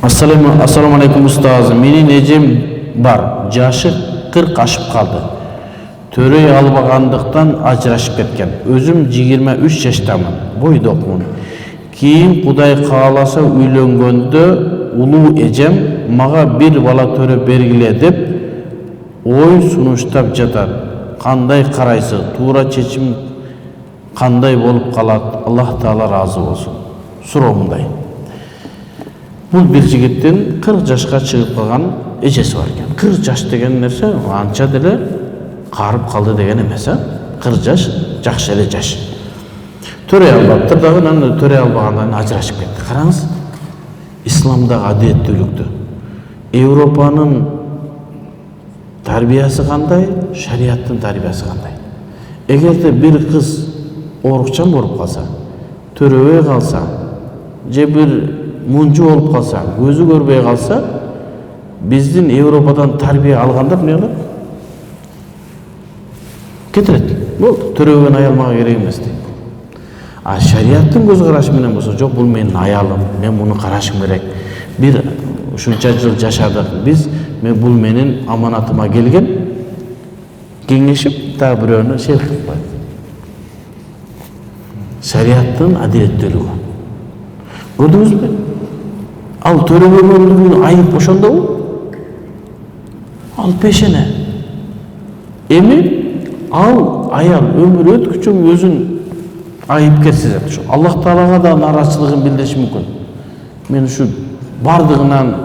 Assalamu alaikum ustaz. Менин эжем бар. Жашы 40 ашып калды. Төрөй албагандыктан ажырашып кеткен. Өзүм 23 жаштамын. Бойдокмун. Кийин Кудай кааласа үйлөнгөндө улуу эжем мага бир бала төрөп бергиле деп ой сунуштап жатат. Кандай карайсыз? Туура чечим кандай болуп калат? Аллах Таала разы болсун. Суроо мындай. Бұл бір жігіттен 40 жашқа шығып қалған эжеси бар екен. 40 жаш деген нәрсе анча деле қарып қалды деген емес. 40 жаш жақсы эле жаш. Төрөй албаптыр дагы, анан төрөй албагандан ажырашып кетти. Караңыз, исламдагы адилеттүүлүктү. Европанын тарбиясы кандай, шариаттын тарбиясы кандай. Эгерде бир кыз орукчан болуп калса, төрөбөй калса, же бир мунчу болуп калса, көзү көрбөй калса, биздин Европадан тарбия алгандар эмне кылат? Кетирет. Болду, төрөбөгөн аял мага керек эмес дейт. А шариаттын көз карашы менен болсо, жок, бул менин аялым, мен муну карашым керек. Бир ушунча жыл жашадык, мен бул менин аманатыма келген. Кеңешип, та бирөөнү кылып коет. Шариаттын адилеттүүлүгү. Көрдүңүзбү? Ал төрөбөгөндүгүн айып ошондобу? Ал пешене. Эми ал аял өмүр өткүчүн өзүн айыпкер сезет. Аллах Таалага да нааразычылыгын билдириши мүмкүн. Мен ушу бардыгынан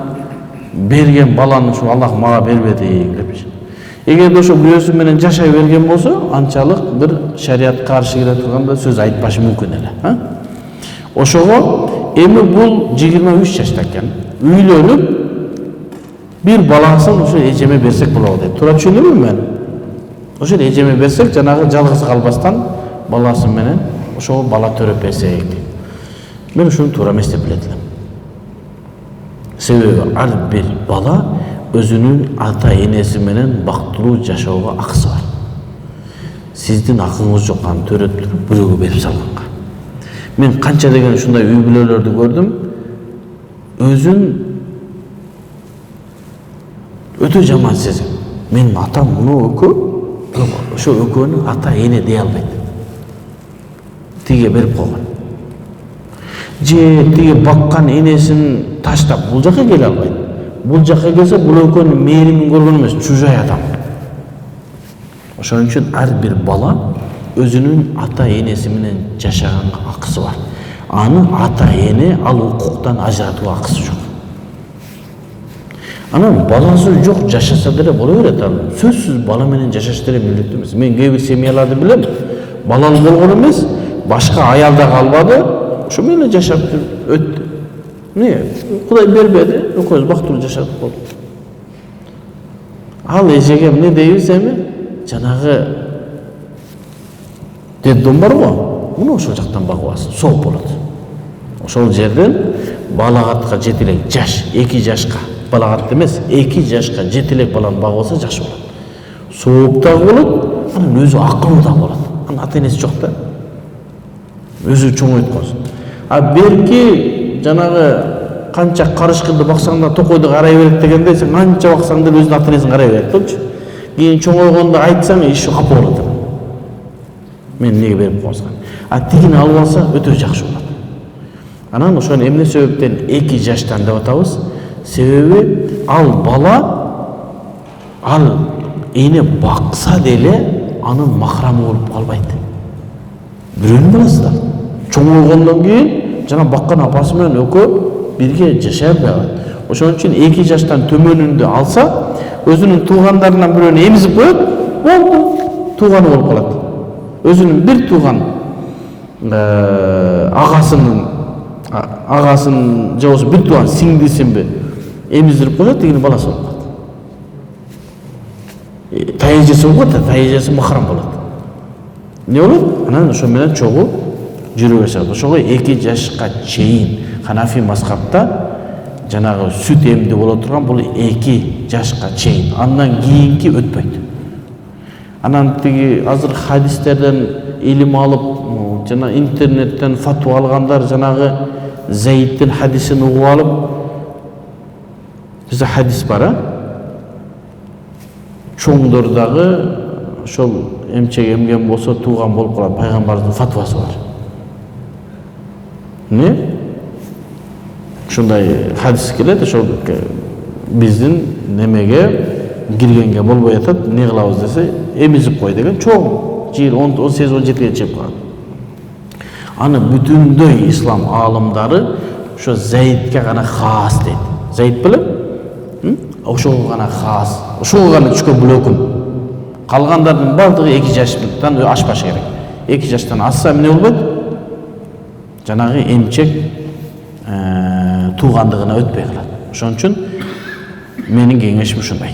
берген баланы ушу Аллах мага бербеди деп. Эгерде ошо бирөөсү менен жашай берген болсо, анчалык бир шариат каршы келе турганда сөз айтпашы мүмкүн эле. Ошого эми бул 23 жашта экен. Үйлөнүп бир баласын ошо эжеме берсек болот дейт. Туура түшүндүмбү мен? Ошо эжеме берсек, жанагы жалгыз калбастан баласы менен ошого бала төрөп берсек дейт. Мен ушуну туура эмес деп билет элем. Себеби ар бир бала өзүнүн ата энеси менен бактылуу жашоого акысы бар. Сиздин акыңыз жок, аны төрөп туруп бирөөгө берип салганга. Мен канча деген ушундай үй бүлөлөрдү көрдүм. Өзүн өтө жаман сезим. Менин атам муну экөө, ошо экөөнү ата эне дей албайт. Тиге берип койгон. Же тиге баккан энесин таштап бул жака келе албайт. Бул жака келсе, бул экөөнүн мээримин көргөн эмес, чужай адам. Ошон үчүн ар бир бала өзүнүн ата энеси менен жашаганга акысы бар. Аны ата эне ал укуктан ажыратууга акысы жок. Анан баласы жок жашаса деле боло берет. Сөзсүз бала менен жашаш деле милдеттүү эмес. Мен кээ бир семьяларды билем, балалы болгон эмес, башка аял да калбады, ошо менен жашап өттү. Не, Кудай бербеди, экөөбүз бактылуу жашадык болду. Ал эжеге эмне дейбиз эми? Жанагы детдом бар го, муну ошол жактан багып алсын, сооп болот. Ошол жерден балагатка жете элек жаш, 2 жашка, балагат эмес, 2 жашка жете элек баланы багып алса жакшы болот. Сооп да болот, анан өзү акылуу да болот. Анын ата энеси жок да. Өзү чоңойтконсун. А берки жанагы канча карышкылды баксаң да токойду карай берет дегенде, сен канча баксаң да өзүнүн ата энесин карай берет болчу. Кийин чоңойгондо айтсаң, иши капа болот. Мен неге берип койгонсуң? А тигини алып алса өтө жакшы болот. Анан ошону эмне себептен 2 жаштан деп атабыз? Себеби ал бала ал эне бакса деле анын махрамы болуп калбайт. Бирөөнүн баласы да. Чоңойгондон кийин жана баккан апасы менен экөө бирге жашай албайт. Ошон үчүн 2 жаштан төмөнүндө алса, өзүнүн туугандарынан бирөөнү эмизип коет, болду, тууганы болуп калат. Өзүнүн бир тууган агасын же болбосо бир тууган сиңдисинби эмиздирип коет, тигини баласы болуп калат. Тайэжеси болуп калат, тайэжеси махрам болот. Не болот? Анан ошо менен чогуу жүрө башлагат. Ошого 2 жашка чейин Ханафи мазхабта жанагы сүт эмди боло турган бул 2 жашка чейин. Андан кийинки өтпөйт. Анан тиги азыр хадистерден илим алып, жана интернеттен фатуа алгандар жанагы Зейдтин хадисин угуп алып, Bizde hadis var, çoğundurdagı şol emçek emgen bolsa tuğan bolup kalan Peygamberimizin fatvası var. Ne? Şunday hadis keledi, şol bizdin nemege girgenge bolbay atat, ne kılabız dese emizip koy degen çoğun. 18-17'ye çep kalan. Anı bütünдөй İslam alımdары şu Zeyd'ke gana khas deydi. Zeyd bilip? Oşoğu gana khas. Oşoğu gana üçke blökün. Kalganların baldığı 2 yaşlıktan aşpaş gerek. 2 yaştan assa ne olmadı? Janagı emçek tuğandığına ötpey kıladi. Şoň üçin menin kеңешим ушундай.